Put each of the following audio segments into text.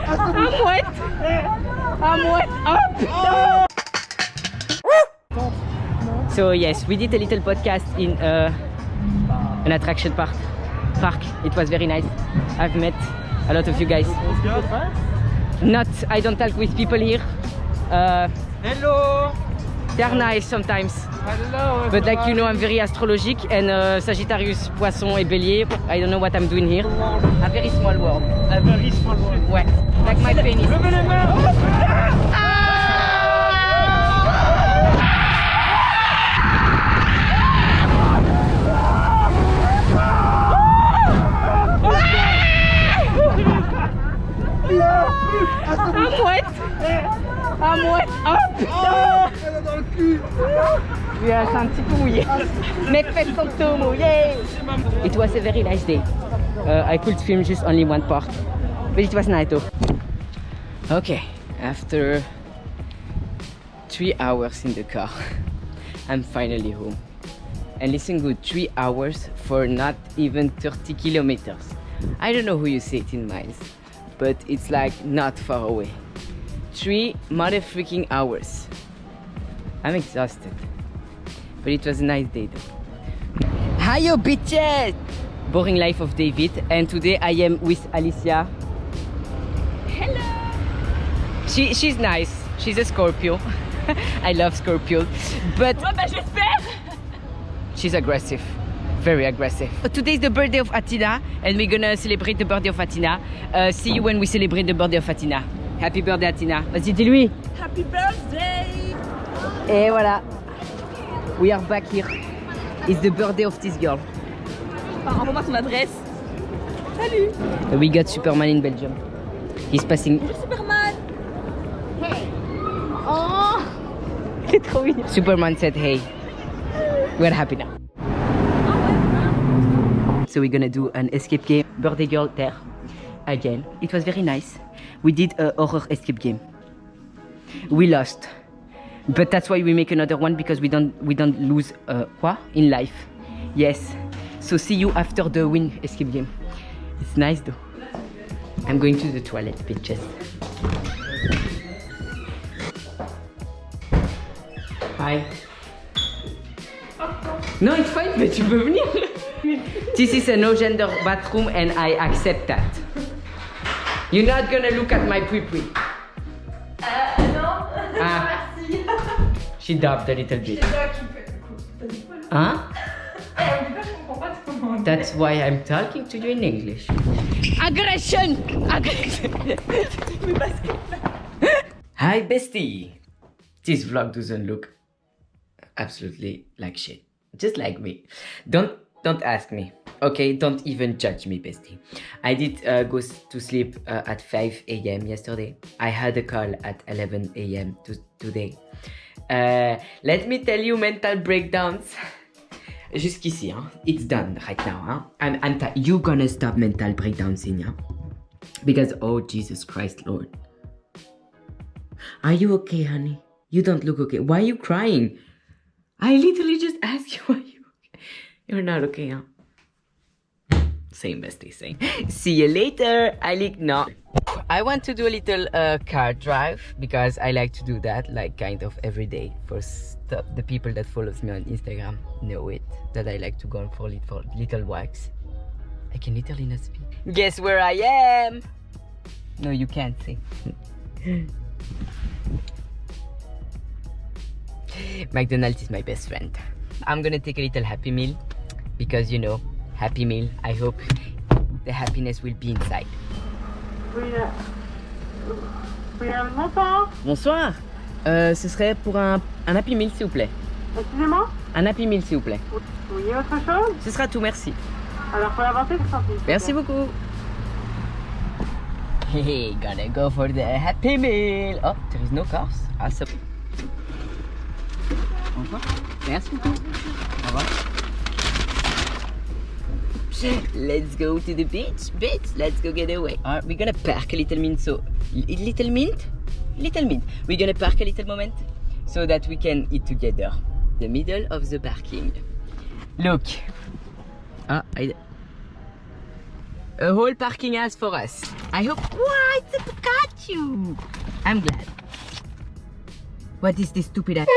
I'm wet. I'm wet. Oh, so yes, we did a little podcast in an attraction park. It was very nice. I've met a lot of you guys. Not, I don't talk with people here. Hello. They're nice sometimes. Hello. But like you know, I'm very astrologique and Sagittarius, Poisson et Bélier. I don't know what I'm doing here. A very small world. A very small world. Ouais, like my penis. Levez les mains. I'm wet. I'm wet. Oh putain. Elle est dans le cul. Yeah, c'est un petit peu mouillé. Mes fesses sont tout mouillées. It was a very nice day. I could film just only one part, but it was nice though. Okay, after 3 hours in the car, I'm finally home. And listen good, 3 hours for not even 30 kilometers. I don't know who you say it in miles, but it's like not far away. 3 motherfucking hours. I'm exhausted, but it was a nice day though. Hiyo bitches! Boring life of David, and today I am with Alicia. Hello. She's nice. She's a Scorpio. I love Scorpio, but Ouais, bah j'espère. she's aggressive, very aggressive. Today is the birthday of Atina, and we're gonna celebrate the birthday of Atina. See you when we celebrate the birthday of Atina. Happy birthday Atina. Vas-y, dis-lui. Happy birthday. Et voilà. We are back here. It's the birthday of this girl. Enfin, envoie-moi ton adresse. Salut. We got Superman in Belgium. He's passing. Bonjour Superman. Hey. Oh. C'est trop mignon. Superman said hey. We're happy now. So we're gonna do an escape game. Birthday girl there. Again. It was very nice. We did a horror escape game. We lost. But that's why we make another one, because we don't lose quoi in life. Yes. So see you after the win escape game. It's nice though. I'm going to the toilet, bitches. Bye. No, it's fine, but tu peux venir. This is a no gender bathroom and I accept that. You're not gonna look at my pui-pui. Non. Ah. Merci. She dubbed a little bit. C'est toi qui fais. Huh? Je comprends pas comment. That's why I'm talking to you in English. Aggression! Aggression! Hi bestie! This vlog doesn't look absolutely like shit. Just like me. Don't ask me. Okay, don't even judge me, bestie. I did go to sleep at 5 a.m. yesterday. I had a call at 11 a.m. today. Let me tell you mental breakdowns. Jusqu'ici, hein? It's done right now. Hein? You gonna stop mental breakdowns in, yeah? Because, oh Jesus Christ, Lord. Are you okay, honey? You don't look okay. Why are you crying? I literally just asked you why you okay. You're not okay, huh? Same bestie, same. See you later. No. I want to do a little car drive because I like to do that like kind of every day for stuff. The people that follows me on Instagram know it, that I like to go for little walks. I can literally not speak. Guess where I am? No, you can't see. McDonald's is my best friend. I'm gonna take a little Happy Meal because you know, Happy Meal, I hope the happiness will be inside. Bonsoir. Bonsoir. Ce serait pour un Happy Meal s'il vous plaît. Excusez-moi. Un Happy Meal s'il vous plaît. Oui, autre chose. Ce sera tout, merci. Alors pour avancer, c'est sorti. Merci beaucoup. Hey, gonna go for the Happy Meal. Oh, there is no cars. Awesome. Bonsoir. Merci beaucoup. Au revoir. Let's go to the beach, bitch. Let's go get away. Alright, we're gonna park a little mint. So, little mint. We're gonna park a little moment so that we can eat together. The middle of the parking. Look. Ah, A whole parking has for us. I hope. Wow, it's a Pikachu! I'm glad. What is this stupid ass?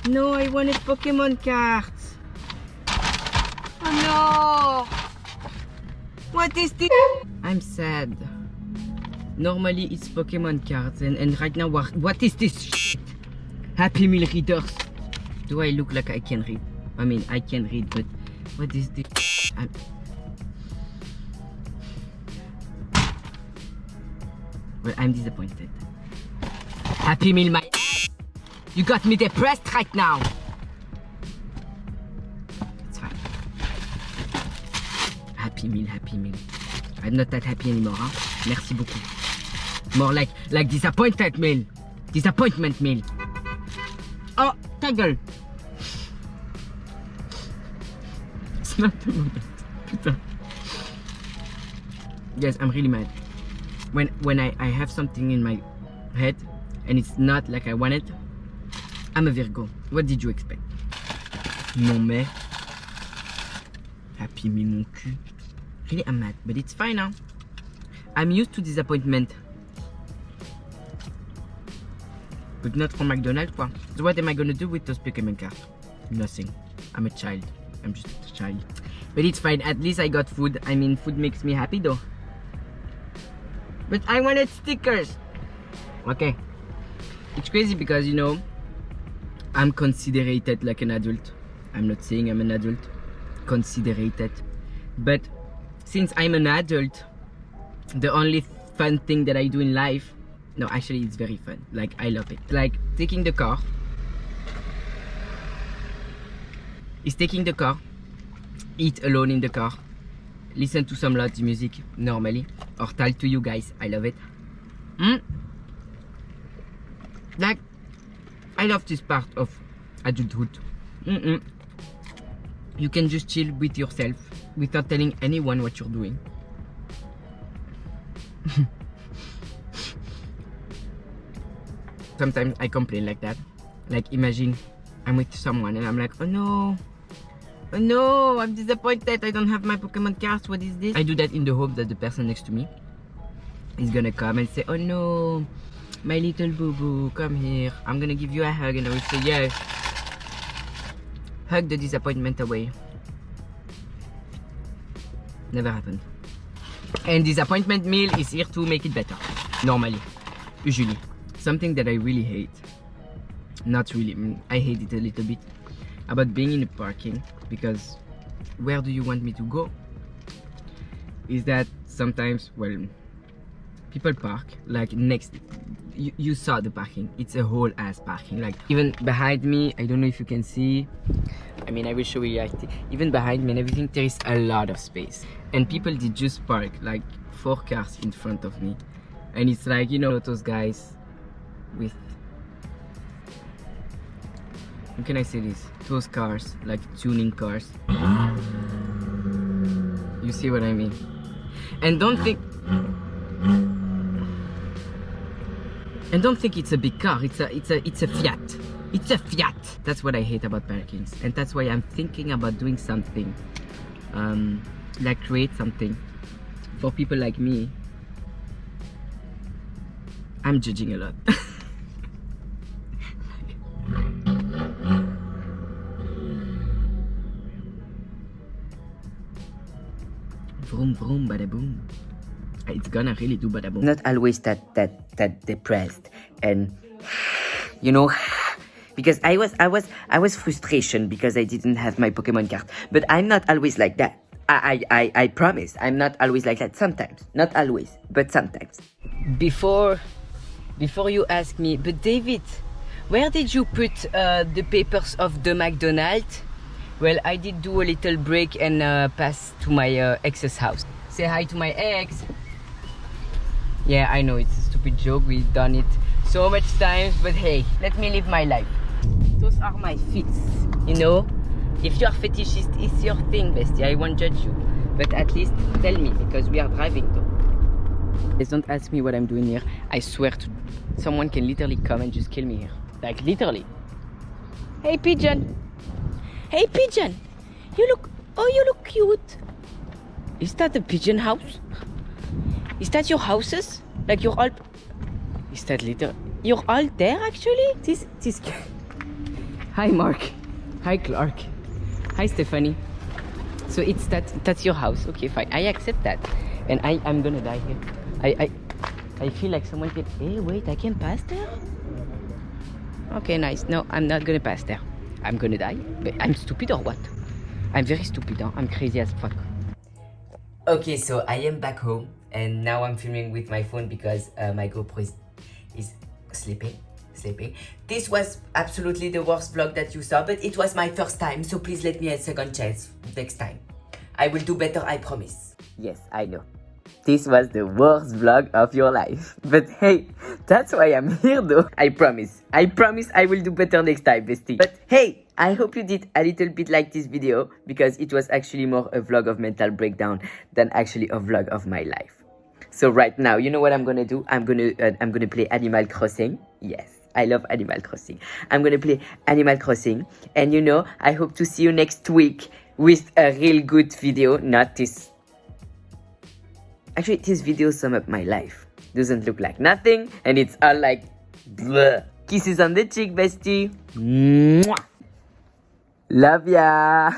No, I wanted Pokemon cards. Oh no! What is this? I'm sad. Normally it's Pokemon cards and right now what is this shit? Happy Meal readers. Do I look like I can read? I mean I can read, but what is this? I'm disappointed. Happy Meal my ass. You got me depressed right now. It's fine. Happy Meal, Happy Meal. I'm not that happy anymore, huh? Merci beaucoup. More like disappointed meal. Disappointment meal. Oh, ta gueule. It's not the moment. Putain. Yes, I'm really mad. When I have something in my head and it's not like I want it, I'm a Virgo. What did you expect? Non mais. Happy Meal mon cul. Really, I'm mad, but it's fine now. I'm used to disappointment. But not from McDonald's, quoi. So what am I gonna do with those Pokemon cards? Nothing. I'm a child. I'm just a child. But it's fine. At least I got food. I mean, food makes me happy though. But I wanted stickers. Okay. It's crazy because, you know, I'm considered like an adult. I'm not saying I'm an adult. Considered. But since I'm an adult, the only fun thing that I do in life, no, actually it's very fun. Like, I love it. Like, taking the car. It's taking the car, eat alone in the car, listen to some loud music normally, or talk to you guys. I love it. Like, I love this part of adulthood. You can just chill with yourself without telling anyone what you're doing. Sometimes I complain like that. Like, imagine I'm with someone and I'm like, oh no, I'm disappointed, I don't have my Pokemon cards, what is this? I do that in the hope that the person next to me is gonna come and say, oh no, my little boo-boo, come here, I'm gonna give you a hug, and I will say, yeah, hug the disappointment away. Never happened. And disappointment meal is here to make it better, normally, usually. Something that I really hate, not really, I hate it a little bit, about being in the parking, because where do you want me to go? Is that sometimes, well, people park like next, you saw the parking, it's a whole ass parking, like even behind me, I don't know if you can see, I mean I will show you, even behind me and everything, there is a lot of space, and people did just park like 4 cars in front of me, and it's like, you know, those guys with, how can I say this, those cars, like tuning cars, you see what I mean? And don't think it's a big car, it's a Fiat. It's a Fiat. That's what I hate about parkings, and that's why I'm thinking about doing something, like create something for people like me. I'm judging a lot. Vroom vroom bada boom. It's gonna really do bada boom. Not always that depressed, and you know, because I was frustration because I didn't have my Pokemon card. But I'm not always like that. I promise I'm not always like that. Sometimes, not always, but sometimes. Before you ask me, but David, where did you put the papers of the McDonald's? Well, I did do a little break and pass to my ex's house. Say hi to my ex. Yeah, I know it's a stupid joke. We've done it so much times, but hey, let me live my life. Those are my feets, you know? If you're fetishist, it's your thing, bestie. I won't judge you. But at least tell me, because we are driving though. Please don't ask me what I'm doing here. I swear to someone can literally come and just kill me here. Like literally. Hey pigeon. Hey pigeon. You look cute. Is that a pigeon house? Is that your houses? Like you're all... Is that little... You're all there actually? This... Hi Mark. Hi Clark. Hi Stephanie. So it's that's your house. Okay, fine. I accept that. And I'm gonna die here. I feel like someone can... Hey, wait, I can pass there? Okay, nice. No, I'm not gonna pass there. I'm gonna die. But I'm stupid or what? I'm very stupid, huh? I'm crazy as fuck. Okay, so I am back home. And now I'm filming with my phone because my GoPro is sleeping. This was absolutely the worst vlog that you saw, but it was my first time, so please let me a second chance next time. I will do better, I promise. Yes, I know. This was the worst vlog of your life. But hey, that's why I'm here though. I promise I will do better next time, bestie. But hey, I hope you did a little bit like this video because it was actually more a vlog of mental breakdown than actually a vlog of my life. So right now, you know what I'm gonna do? I'm gonna play Animal Crossing. Yes, I love Animal Crossing. I'm gonna play Animal Crossing, and you know, I hope to see you next week with a real good video. Not this. Actually, this video sum up my life. Doesn't look like nothing, and it's all like bleh. Kisses on the cheek, bestie. Mwah. Love ya.